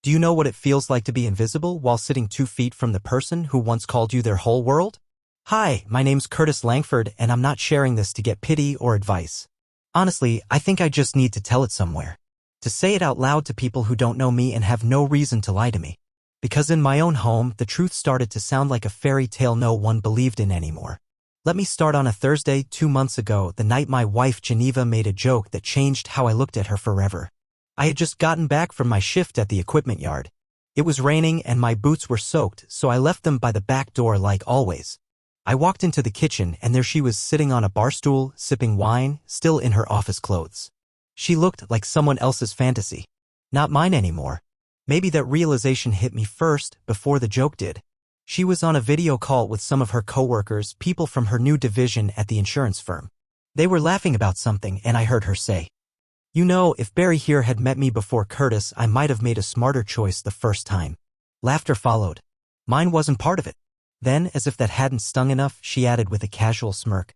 Do you know what it feels like to be invisible while sitting 2 feet from the person who once called you their whole world? Hi, my name's Curtis Langford, and I'm not sharing this to get pity or advice. Honestly, I think I just need to tell it somewhere. To say it out loud to people who don't know me and have no reason to lie to me. Because in my own home, the truth started to sound like a fairy tale no one believed in anymore. Let me start on a Thursday 2 months ago, the night my wife Geneva made a joke that changed how I looked at her forever. I had just gotten back from my shift at the equipment yard. It was raining and my boots were soaked, so I left them by the back door like always. I walked into the kitchen and there she was sitting on a bar stool, sipping wine, still in her office clothes. She looked like someone else's fantasy. Not mine anymore. Maybe that realization hit me first, before the joke did. She was on a video call with some of her coworkers, people from her new division at the insurance firm. They were laughing about something and I heard her say, "You know, if Barry here had met me before Curtis, I might have made a smarter choice the first time." Laughter followed. Mine wasn't part of it. Then, as if that hadn't stung enough, she added with a casual smirk,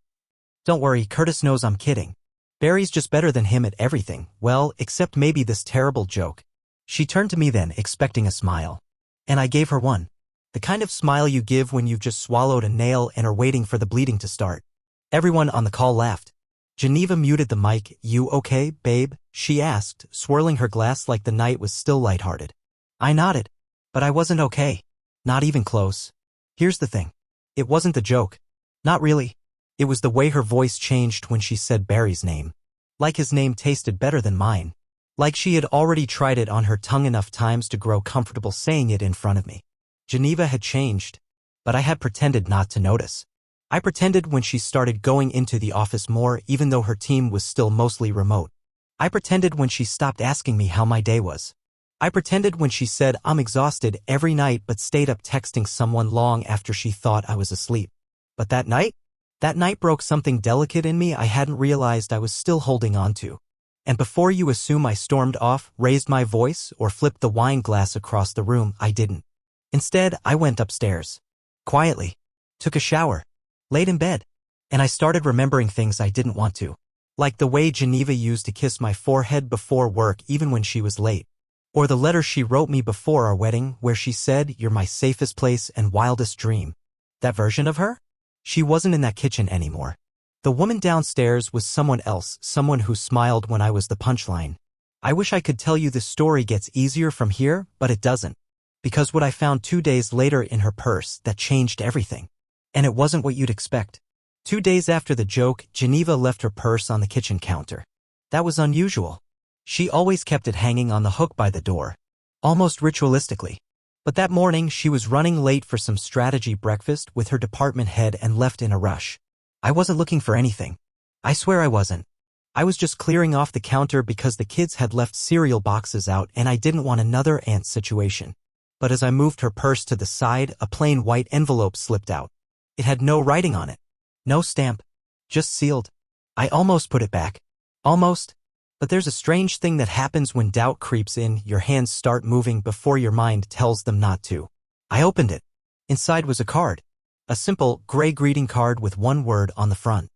"Don't worry, Curtis knows I'm kidding. Barry's just better than him at everything, well, except maybe this terrible joke." She turned to me then, expecting a smile. And I gave her one. The kind of smile you give when you've just swallowed a nail and are waiting for the bleeding to start. Everyone on the call laughed. Geneva muted the mic. "You okay, babe?" she asked, swirling her glass like the night was still lighthearted. I nodded. But I wasn't okay. Not even close. Here's the thing. It wasn't the joke. Not really. It was the way her voice changed when she said Barry's name. Like his name tasted better than mine. Like she had already tried it on her tongue enough times to grow comfortable saying it in front of me. Geneva had changed. But I had pretended not to notice. I pretended when she started going into the office more, even though her team was still mostly remote. I pretended when she stopped asking me how my day was. I pretended when she said I'm exhausted every night but stayed up texting someone long after she thought I was asleep. But that night broke something delicate in me I hadn't realized I was still holding on to. And before you assume I stormed off, raised my voice, or flipped the wine glass across the room, I didn't. Instead, I went upstairs. Quietly. Took a shower. Laid in bed. And I started remembering things I didn't want to. Like the way Geneva used to kiss my forehead before work even when she was late. Or the letter she wrote me before our wedding where she said, "You're my safest place and wildest dream." That version of her? She wasn't in that kitchen anymore. The woman downstairs was someone else, someone who smiled when I was the punchline. I wish I could tell you the story gets easier from here, but it doesn't. Because what I found 2 days later in her purse, that changed everything. And it wasn't what you'd expect. 2 days after the joke, Geneva left her purse on the kitchen counter. That was unusual. She always kept it hanging on the hook by the door. Almost ritualistically. But that morning she was running late for some strategy breakfast with her department head and left in a rush. I wasn't looking for anything. I swear I wasn't. I was just clearing off the counter because the kids had left cereal boxes out and I didn't want another aunt situation. But as I moved her purse to the side, a plain white envelope slipped out. It had no writing on it. No stamp. Just sealed. I almost put it back. Almost. But there's a strange thing that happens when doubt creeps in. Your hands start moving before your mind tells them not to. I opened it. Inside was a card. A simple, gray greeting card with one word on the front.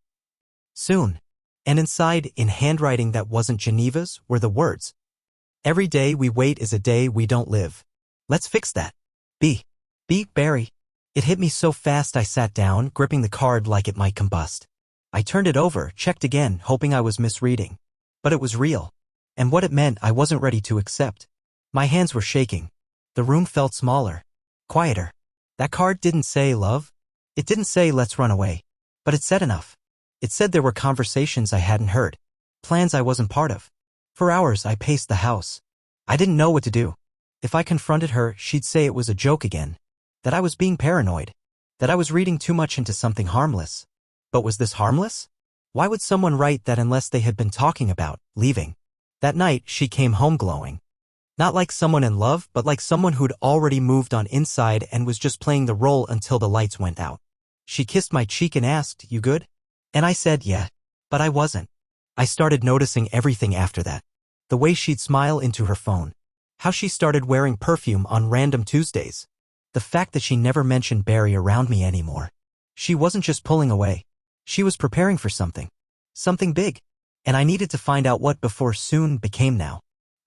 Soon. And inside, in handwriting that wasn't Geneva's, were the words. "Every day we wait is a day we don't live. Let's fix that. B. Barry." It hit me so fast I sat down, gripping the card like it might combust. I turned it over, checked again, hoping I was misreading. But it was real. And what it meant I wasn't ready to accept. My hands were shaking. The room felt smaller. Quieter. That card didn't say love. It didn't say let's run away. But it said enough. It said there were conversations I hadn't heard. Plans I wasn't part of. For hours I paced the house. I didn't know what to do. If I confronted her, she'd say it was a joke again. That I was being paranoid. That I was reading too much into something harmless. But was this harmless? Why would someone write that unless they had been talking about leaving? That night, she came home glowing. Not like someone in love, but like someone who'd already moved on inside and was just playing the role until the lights went out. She kissed my cheek and asked, "You good?" And I said, "Yeah." But I wasn't. I started noticing everything after that. The way she'd smile into her phone. How she started wearing perfume on random Tuesdays. The fact that she never mentioned Barry around me anymore. She wasn't just pulling away. She was preparing for something. Something big. And I needed to find out what before soon became now.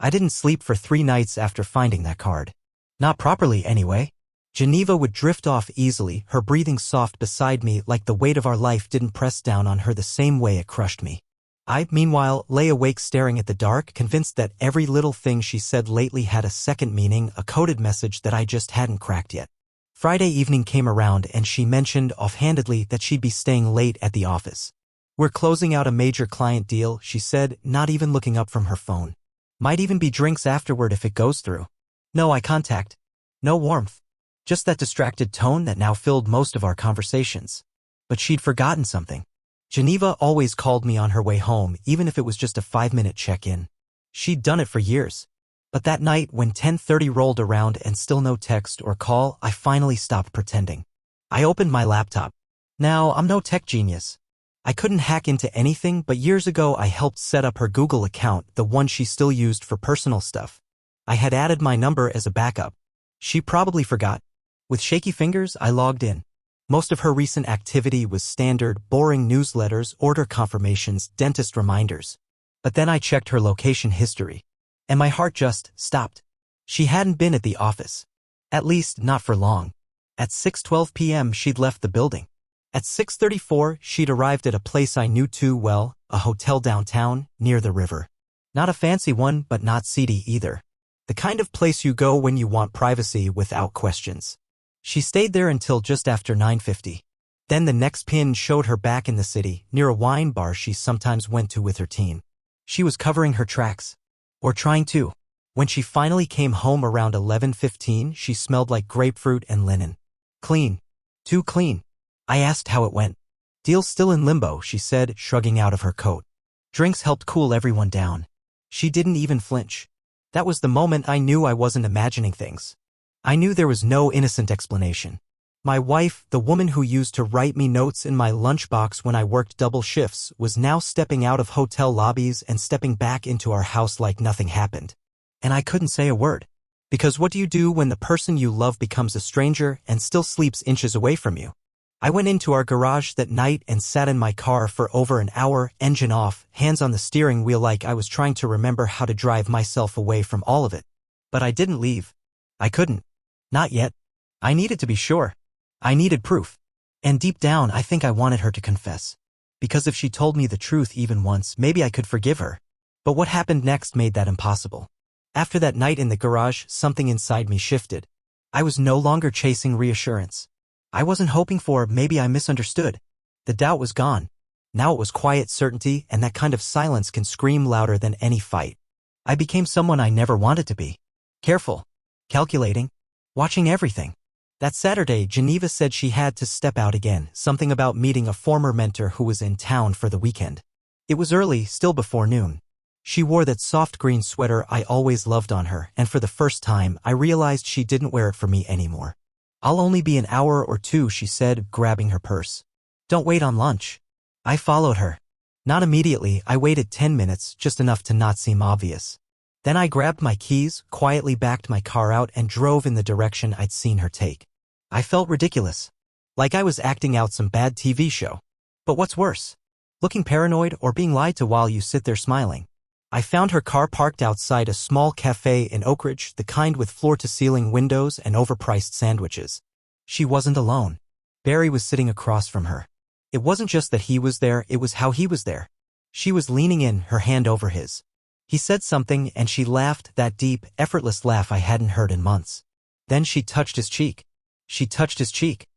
I didn't sleep for 3 nights after finding that card. Not properly, anyway. Geneva would drift off easily, her breathing soft beside me like the weight of our life didn't press down on her the same way it crushed me. I, meanwhile, lay awake staring at the dark, convinced that every little thing she said lately had a second meaning, a coded message that I just hadn't cracked yet. Friday evening came around and she mentioned offhandedly that she'd be staying late at the office. We're closing out a major client deal, she said, not even looking up from her phone. Might even be drinks afterward if it goes through. No eye contact. No warmth. Just that distracted tone that now filled most of our conversations. But she'd forgotten something. Geneva always called me on her way home, even if it was just a 5-minute check-in. She'd done it for years. But that night, when 10:30 rolled around and still no text or call, I finally stopped pretending. I opened my laptop. Now, I'm no tech genius. I couldn't hack into anything, but years ago I helped set up her Google account, the one she still used for personal stuff. I had added my number as a backup. She probably forgot. With shaky fingers, I logged in. Most of her recent activity was standard, boring newsletters, order confirmations, dentist reminders. But then I checked her location history. And my heart just stopped. She hadn't been at the office. At least, not for long. At 6:12 p.m. she'd left the building. At 6:34, she'd arrived at a place I knew too well, a hotel downtown, near the river. Not a fancy one, but not seedy either. The kind of place you go when you want privacy without questions. She stayed there until just after 9:50. Then the next pin showed her back in the city, near a wine bar she sometimes went to with her team. She was covering her tracks. Or trying to. When she finally came home around 11:15, she smelled like grapefruit and linen. Clean. Too clean. I asked how it went. Deal's still in limbo, she said, shrugging out of her coat. Drinks helped cool everyone down. She didn't even flinch. That was the moment I knew I wasn't imagining things. I knew there was no innocent explanation. My wife, the woman who used to write me notes in my lunchbox when I worked double shifts, was now stepping out of hotel lobbies and stepping back into our house like nothing happened. And I couldn't say a word. Because what do you do when the person you love becomes a stranger and still sleeps inches away from you? I went into our garage that night and sat in my car for over an hour, engine off, hands on the steering wheel like I was trying to remember how to drive myself away from all of it. But I didn't leave. I couldn't. Not yet. I needed to be sure. I needed proof. And deep down, I think I wanted her to confess. Because if she told me the truth even once, maybe I could forgive her. But what happened next made that impossible. After that night in the garage, something inside me shifted. I was no longer chasing reassurance. I wasn't hoping for maybe I misunderstood. The doubt was gone. Now it was quiet certainty, and that kind of silence can scream louder than any fight. I became someone I never wanted to be. Careful. Calculating. Watching everything. That Saturday, Geneva said she had to step out again, something about meeting a former mentor who was in town for the weekend. It was early, still before noon. She wore that soft green sweater I always loved on her, and for the first time, I realized she didn't wear it for me anymore. I'll only be an hour or two, she said, grabbing her purse. Don't wait on lunch. I followed her. Not immediately, I waited 10 minutes, just enough to not seem obvious. Then I grabbed my keys, quietly backed my car out, and drove in the direction I'd seen her take. I felt ridiculous. Like I was acting out some bad TV show. But what's worse? Looking paranoid or being lied to while you sit there smiling. I found her car parked outside a small cafe in Oak Ridge, the kind with floor-to-ceiling windows and overpriced sandwiches. She wasn't alone. Barry was sitting across from her. It wasn't just that he was there, it was how he was there. She was leaning in, her hand over his. He said something, and she laughed, that deep, effortless laugh I hadn't heard in months. Then she touched his cheek. She touched his cheek.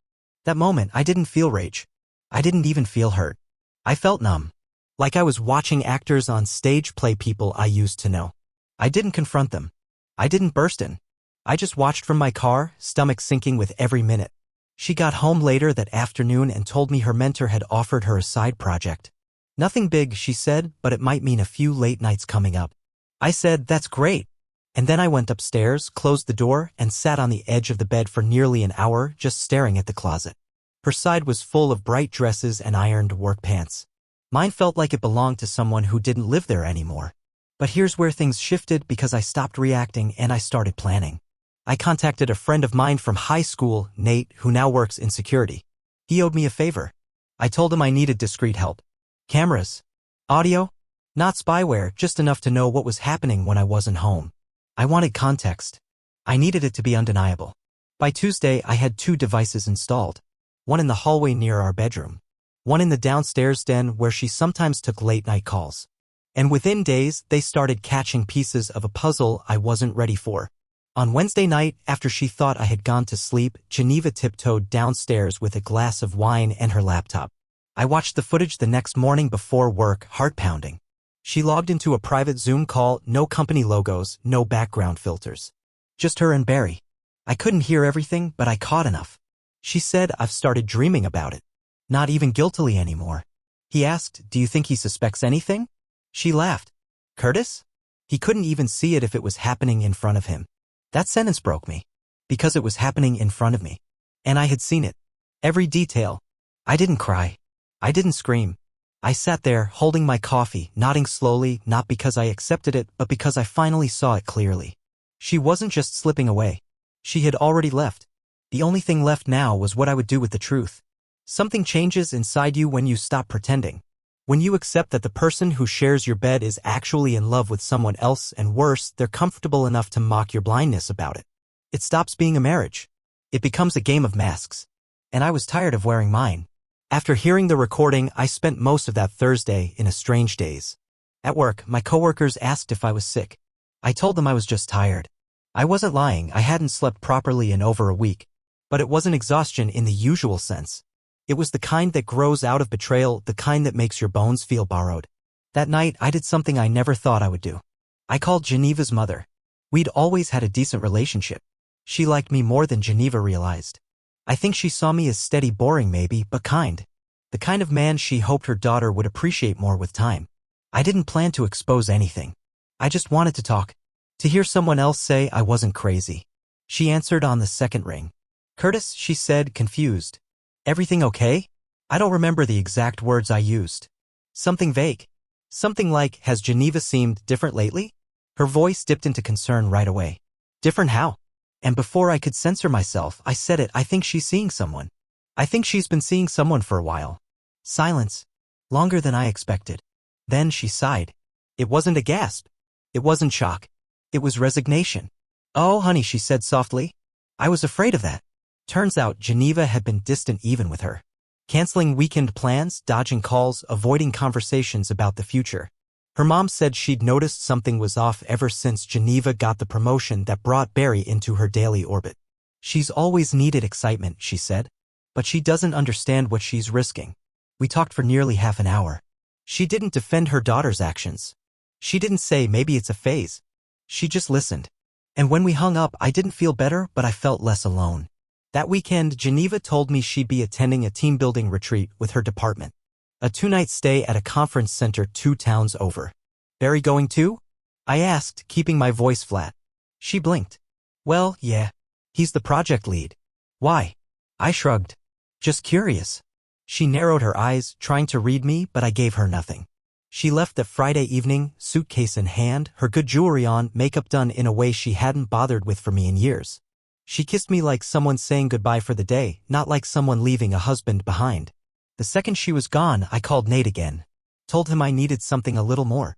That moment, I didn't feel rage. I didn't even feel hurt. I felt numb. Like I was watching actors on stage play people I used to know. I didn't confront them. I didn't burst in. I just watched from my car, stomach sinking with every minute. She got home later that afternoon and told me her mentor had offered her a side project. Nothing big, she said, but it might mean a few late nights coming up. I said, that's great. And then I went upstairs, closed the door, and sat on the edge of the bed for nearly an hour, just staring at the closet. Her side was full of bright dresses and ironed work pants. Mine felt like it belonged to someone who didn't live there anymore. But here's where things shifted because I stopped reacting and I started planning. I contacted a friend of mine from high school, Nate, who now works in security. He owed me a favor. I told him I needed discreet help. Cameras. Audio. Not spyware, just enough to know what was happening when I wasn't home. I wanted context. I needed it to be undeniable. By Tuesday, I had 2 devices installed. One in the hallway near our bedroom. One in the downstairs den where she sometimes took late-night calls. And within days, they started catching pieces of a puzzle I wasn't ready for. On Wednesday night, after she thought I had gone to sleep, Geneva tiptoed downstairs with a glass of wine and her laptop. I watched the footage the next morning before work, heart pounding. She logged into a private Zoom call, no company logos, no background filters. Just her and Barry. I couldn't hear everything, but I caught enough. She said, "I've started dreaming about it. Not even guiltily anymore." He asked, "Do you think he suspects anything?" She laughed. "Curtis? He couldn't even see it if it was happening in front of him." That sentence broke me. Because it was happening in front of me. And I had seen it. Every detail. I didn't cry. I didn't scream. I sat there, holding my coffee, nodding slowly, not because I accepted it, but because I finally saw it clearly. She wasn't just slipping away. She had already left. The only thing left now was what I would do with the truth. Something changes inside you when you stop pretending. When you accept that the person who shares your bed is actually in love with someone else, and worse, they're comfortable enough to mock your blindness about it. It stops being a marriage. It becomes a game of masks. And I was tired of wearing mine. After hearing the recording, I spent most of that Thursday in a strange daze. At work, my coworkers asked if I was sick. I told them I was just tired. I wasn't lying, I hadn't slept properly in over a week. But it wasn't exhaustion in the usual sense. It was the kind that grows out of betrayal, the kind that makes your bones feel borrowed. That night, I did something I never thought I would do. I called Geneva's mother. We'd always had a decent relationship. She liked me more than Geneva realized. I think she saw me as steady, boring maybe, but kind. The kind of man she hoped her daughter would appreciate more with time. I didn't plan to expose anything. I just wanted to talk. To hear someone else say I wasn't crazy. She answered on the second ring. "Curtis," she said, confused. "Everything okay?" I don't remember the exact words I used. Something vague. Something like, "Has Geneva seemed different lately?" Her voice dipped into concern right away. "Different how?" And before I could censor myself, I said it, "I think she's seeing someone. I think she's been seeing someone for a while." Silence. Longer than I expected. Then she sighed. It wasn't a gasp. It wasn't shock. It was resignation. "Oh, honey," she said softly. "I was afraid of that." Turns out Geneva had been distant even with her. Canceling weekend plans, dodging calls, avoiding conversations about the future. Her mom said she'd noticed something was off ever since Geneva got the promotion that brought Barry into her daily orbit. "She's always needed excitement," she said. "But she doesn't understand what she's risking." We talked for nearly half an hour. She didn't defend her daughter's actions. She didn't say maybe it's a phase. She just listened. And when we hung up, I didn't feel better, but I felt less alone. That weekend, Geneva told me she'd be attending a team-building retreat with her department. A 2-night stay at a conference center 2 towns over. "Barry going too?" I asked, keeping my voice flat. She blinked. "Well, yeah. He's the project lead." "Why?" I shrugged. "Just curious." She narrowed her eyes, trying to read me, but I gave her nothing. She left that Friday evening, suitcase in hand, her good jewelry on, makeup done in a way she hadn't bothered with for me in years. She kissed me like someone saying goodbye for the day, not like someone leaving a husband behind. The second she was gone, I called Nate again. Told him I needed something a little more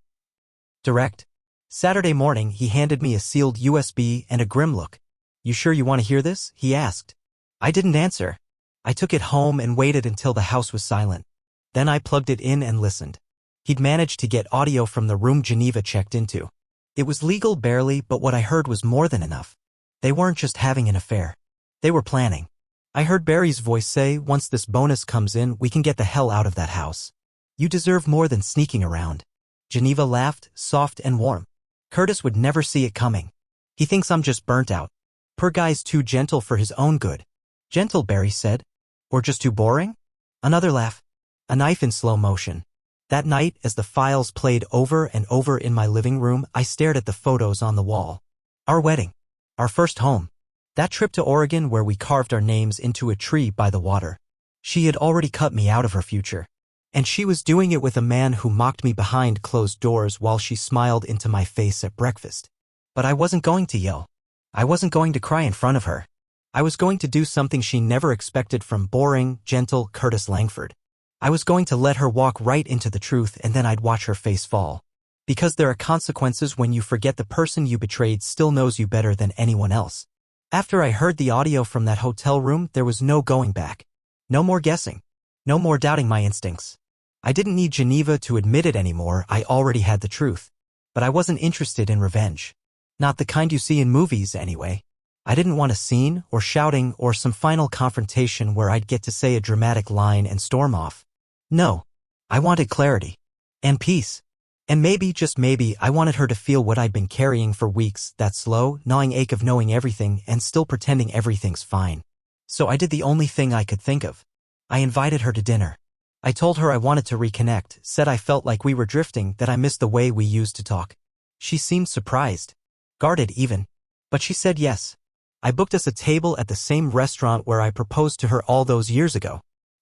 direct. Saturday morning, he handed me a sealed USB and a grim look. "You sure you want to hear this?" he asked. I didn't answer. I took it home and waited until the house was silent. Then I plugged it in and listened. He'd managed to get audio from the room Geneva checked into. It was legal barely, but what I heard was more than enough. They weren't just having an affair. They were planning. I heard Barry's voice say, "Once this bonus comes in, we can get the hell out of that house. You deserve more than sneaking around." Geneva laughed, soft and warm. "Curtis would never see it coming. He thinks I'm just burnt out. Poor guy's too gentle for his own good." "Gentle," Barry said. "Or just too boring?" Another laugh. A knife in slow motion. That night, as the files played over and over in my living room, I stared at the photos on the wall. Our wedding. Our first home. That trip to Oregon where we carved our names into a tree by the water. She had already cut me out of her future. And she was doing it with a man who mocked me behind closed doors while she smiled into my face at breakfast. But I wasn't going to yell. I wasn't going to cry in front of her. I was going to do something she never expected from boring, gentle Curtis Langford. I was going to let her walk right into the truth, and then I'd watch her face fall. Because there are consequences when you forget the person you betrayed still knows you better than anyone else. After I heard the audio from that hotel room, there was no going back. No more guessing. No more doubting my instincts. I didn't need Geneva to admit it anymore, I already had the truth. But I wasn't interested in revenge. Not the kind you see in movies, anyway. I didn't want a scene, or shouting, or some final confrontation where I'd get to say a dramatic line and storm off. No. I wanted clarity. And peace. And maybe, just maybe, I wanted her to feel what I'd been carrying for weeks, that slow, gnawing ache of knowing everything and still pretending everything's fine. So I did the only thing I could think of. I invited her to dinner. I told her I wanted to reconnect, said I felt like we were drifting, that I missed the way we used to talk. She seemed surprised. Guarded even. But she said yes. I booked us a table at the same restaurant where I proposed to her all those years ago.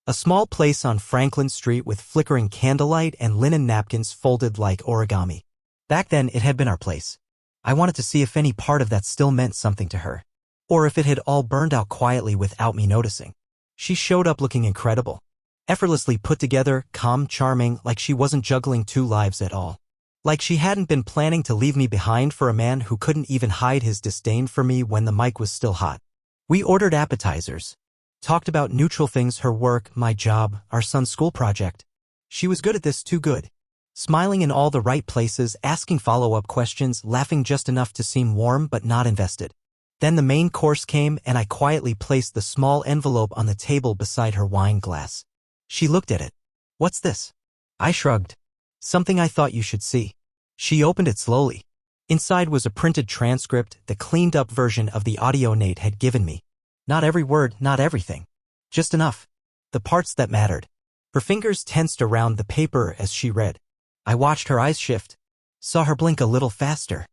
A small place on Franklin Street with flickering candlelight and linen napkins folded like origami. Back then, it had been our place. I wanted to see if any part of that still meant something to her. Or if it had all burned out quietly without me noticing. She showed up looking incredible. Effortlessly put together, calm, charming, like she wasn't juggling two lives at all. Like she hadn't been planning to leave me behind for a man who couldn't even hide his disdain for me when the mic was still hot. We ordered appetizers. Talked about neutral things, her work, my job, our son's school project. She was good at this, too good. Smiling in all the right places, asking follow-up questions, laughing just enough to seem warm but not invested. Then the main course came and I quietly placed the small envelope on the table beside her wine glass. She looked at it. What's this? I shrugged. Something I thought you should see. She opened it slowly. Inside was a printed transcript, the cleaned-up version of the audio Nate had given me. Not every word, not everything. Just enough. The parts that mattered. Her fingers tensed around the paper as she read. I watched her eyes shift. Saw her blink a little faster.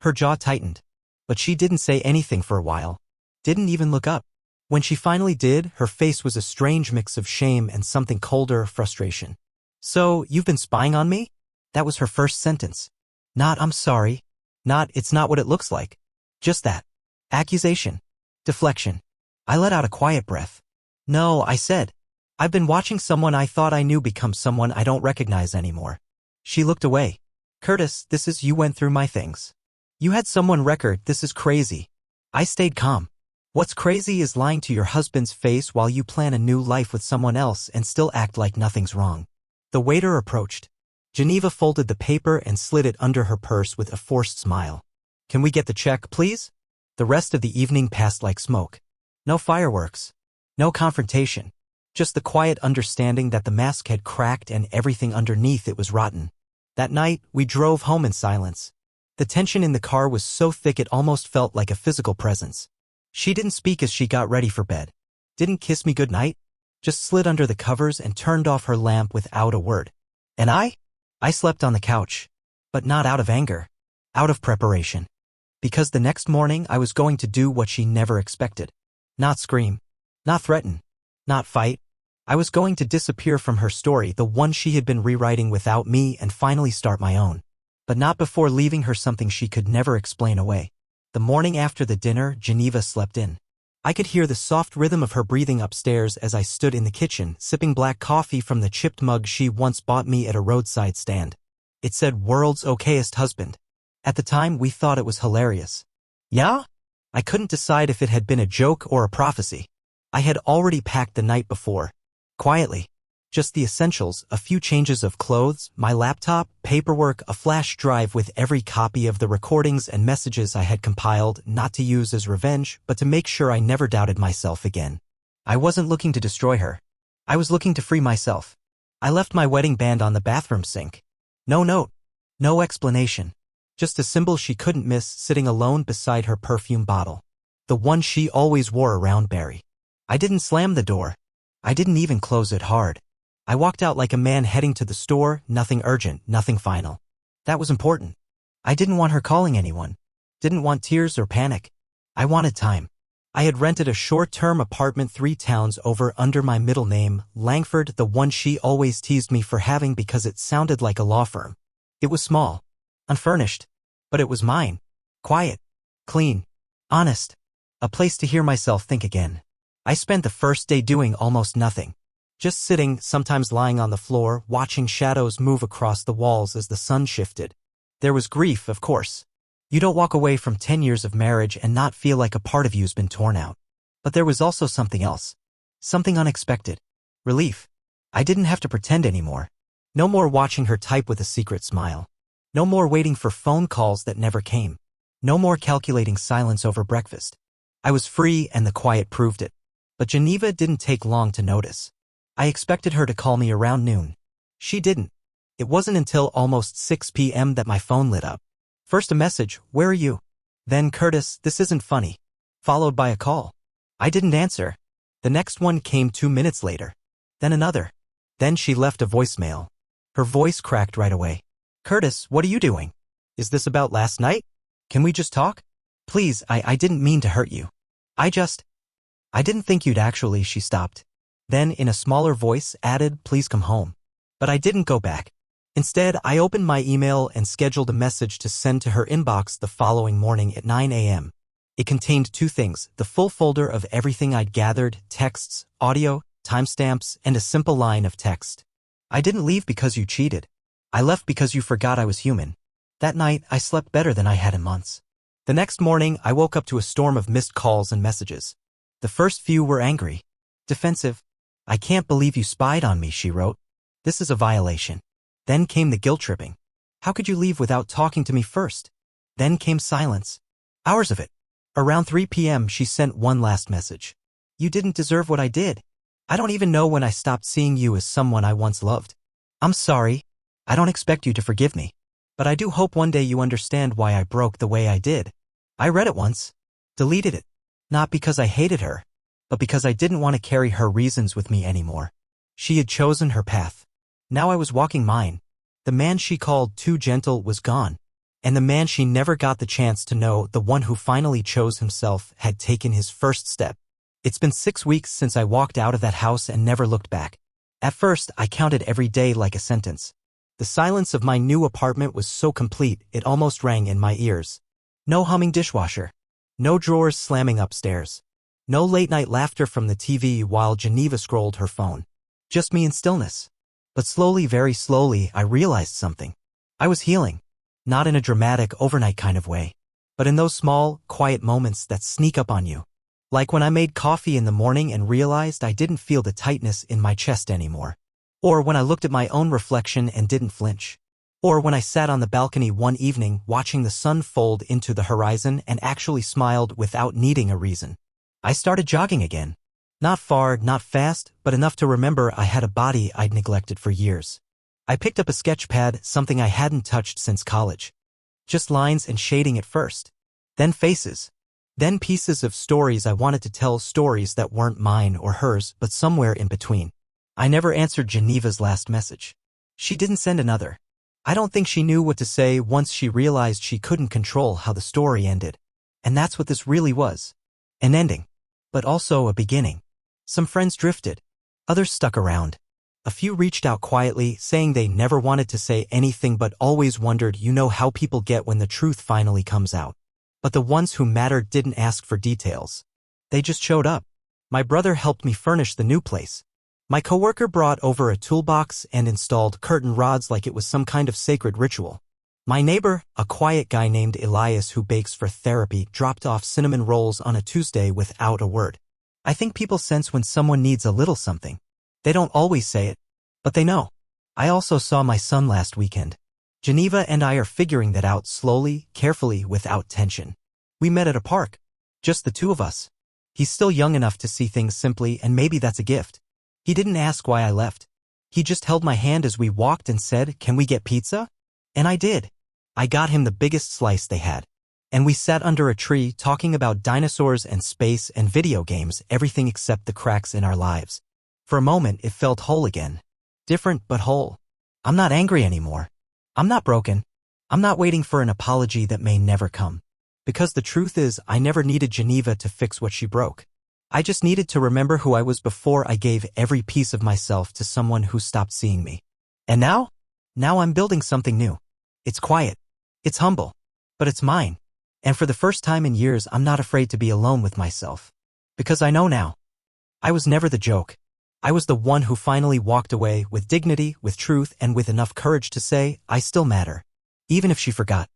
Her jaw tightened. But she didn't say anything for a while. Didn't even look up. When she finally did, her face was a strange mix of shame and something colder, frustration. So, you've been spying on me? That was her first sentence. Not, I'm sorry. Not, it's not what it looks like. Just that. Accusation. Deflection. I let out a quiet breath. No, I said. I've been watching someone I thought I knew become someone I don't recognize anymore. She looked away. Curtis, this is you went through my things. You had someone record, this is crazy. I stayed calm. What's crazy is lying to your husband's face while you plan a new life with someone else and still act like nothing's wrong. The waiter approached. Geneva folded the paper and slid it under her purse with a forced smile. Can we get the check, please? The rest of the evening passed like smoke. No fireworks. No confrontation. Just the quiet understanding that the mask had cracked and everything underneath it was rotten. That night, we drove home in silence. The tension in the car was so thick it almost felt like a physical presence. She didn't speak as she got ready for bed. Didn't kiss me goodnight. Just slid under the covers and turned off her lamp without a word. And I slept on the couch. But not out of anger. Out of preparation. Because the next morning I was going to do what she never expected. Not scream. Not threaten. Not fight. I was going to disappear from her story, the one she had been rewriting without me, and finally start my own. But not before leaving her something she could never explain away. The morning after the dinner, Geneva slept in. I could hear the soft rhythm of her breathing upstairs as I stood in the kitchen, sipping black coffee from the chipped mug she once bought me at a roadside stand. It said, "World's okayest husband." At the time, we thought it was hilarious. Yeah? I couldn't decide if it had been a joke or a prophecy. I had already packed the night before. Quietly. Just the essentials, a few changes of clothes, my laptop, paperwork, a flash drive with every copy of the recordings and messages I had compiled, not to use as revenge, but to make sure I never doubted myself again. I wasn't looking to destroy her. I was looking to free myself. I left my wedding band on the bathroom sink. No note. No explanation. Just a symbol she couldn't miss, sitting alone beside her perfume bottle. The one she always wore around Barry. I didn't slam the door. I didn't even close it hard. I walked out like a man heading to the store, nothing urgent, nothing final. That was important. I didn't want her calling anyone. Didn't want tears or panic. I wanted time. I had rented a short-term apartment 3 towns over under my middle name, Langford, the one she always teased me for having because it sounded like a law firm. It was small. Unfurnished. But it was mine. Quiet. Clean. Honest. A place to hear myself think again. I spent the first day doing almost nothing. Just sitting, sometimes lying on the floor, watching shadows move across the walls as the sun shifted. There was grief, of course. You don't walk away from 10 years of marriage and not feel like a part of you's been torn out. But there was also something else. Something unexpected. Relief. I didn't have to pretend anymore. No more watching her type with a secret smile. No more waiting for phone calls that never came. No more calculating silence over breakfast. I was free and the quiet proved it. But Geneva didn't take long to notice. I expected her to call me around noon. She didn't. It wasn't until almost 6 p.m. that my phone lit up. First a message, "Where are you?" Then, "Curtis, this isn't funny." Followed by a call. I didn't answer. The next one came 2 minutes later. Then another. Then she left a voicemail. Her voice cracked right away. "Curtis, what are you doing? Is this about last night? Can we just talk? Please, I didn't mean to hurt you. I didn't think you'd actually," she stopped. Then, in a smaller voice, added, "Please come home." But I didn't go back. Instead, I opened my email and scheduled a message to send to her inbox the following morning at 9 a.m. It contained 2 things, the full folder of everything I'd gathered, texts, audio, timestamps, and a simple line of text. "I didn't leave because you cheated. I left because you forgot I was human." That night, I slept better than I had in months. The next morning, I woke up to a storm of missed calls and messages. The first few were angry. Defensive. "I can't believe you spied on me," she wrote. "This is a violation." Then came the guilt-tripping. "How could you leave without talking to me first?" Then came silence. Hours of it. Around 3 p.m. she sent one last message. "You didn't deserve what I did. I don't even know when I stopped seeing you as someone I once loved. I'm sorry. I don't expect you to forgive me. But I do hope one day you understand why I broke the way I did." I read it once. Deleted it. Not because I hated her, but because I didn't want to carry her reasons with me anymore. She had chosen her path. Now I was walking mine. The man she called too gentle was gone. And the man she never got the chance to know, the one who finally chose himself, had taken his first step. It's been 6 weeks since I walked out of that house and never looked back. At first, I counted every day like a sentence. The silence of my new apartment was so complete, it almost rang in my ears. No humming dishwasher. No drawers slamming upstairs. No late-night laughter from the TV while Geneva scrolled her phone. Just me in stillness. But slowly, very slowly, I realized something. I was healing. Not in a dramatic, overnight kind of way, but in those small, quiet moments that sneak up on you. Like when I made coffee in the morning and realized I didn't feel the tightness in my chest anymore. Or when I looked at my own reflection and didn't flinch. Or when I sat on the balcony one evening watching the sun fold into the horizon and actually smiled without needing a reason. I started jogging again. Not far, not fast, but enough to remember I had a body I'd neglected for years. I picked up a sketch pad, something I hadn't touched since college. Just lines and shading at first. Then faces. Then pieces of stories I wanted to tell, stories that weren't mine or hers, but somewhere in between. I never answered Geneva's last message. She didn't send another. I don't think she knew what to say once she realized she couldn't control how the story ended. And that's what this really was. An ending. But also a beginning. Some friends drifted. Others stuck around. A few reached out quietly, saying they never wanted to say anything but always wondered, you know how people get when the truth finally comes out. But the ones who mattered didn't ask for details. They just showed up. My brother helped me furnish the new place. My coworker brought over a toolbox and installed curtain rods like it was some kind of sacred ritual. My neighbor, a quiet guy named Elias who bakes for therapy, dropped off cinnamon rolls on a Tuesday without a word. I think people sense when someone needs a little something. They don't always say it, but they know. I also saw my son last weekend. Geneva and I are figuring that out slowly, carefully, without tension. We met at a park. Just the two of us. He's still young enough to see things simply, and maybe that's a gift. He didn't ask why I left. He just held my hand as we walked and said, "Can we get pizza?" And I did. I got him the biggest slice they had. And we sat under a tree talking about dinosaurs and space and video games, everything except the cracks in our lives. For a moment, it felt whole again. Different, but whole. I'm not angry anymore. I'm not broken. I'm not waiting for an apology that may never come. Because the truth is, I never needed Geneva to fix what she broke. I just needed to remember who I was before I gave every piece of myself to someone who stopped seeing me. And now? Now I'm building something new. It's quiet. It's humble. But it's mine. And for the first time in years, I'm not afraid to be alone with myself. Because I know now. I was never the joke. I was the one who finally walked away with dignity, with truth, and with enough courage to say, I still matter. even if she forgot.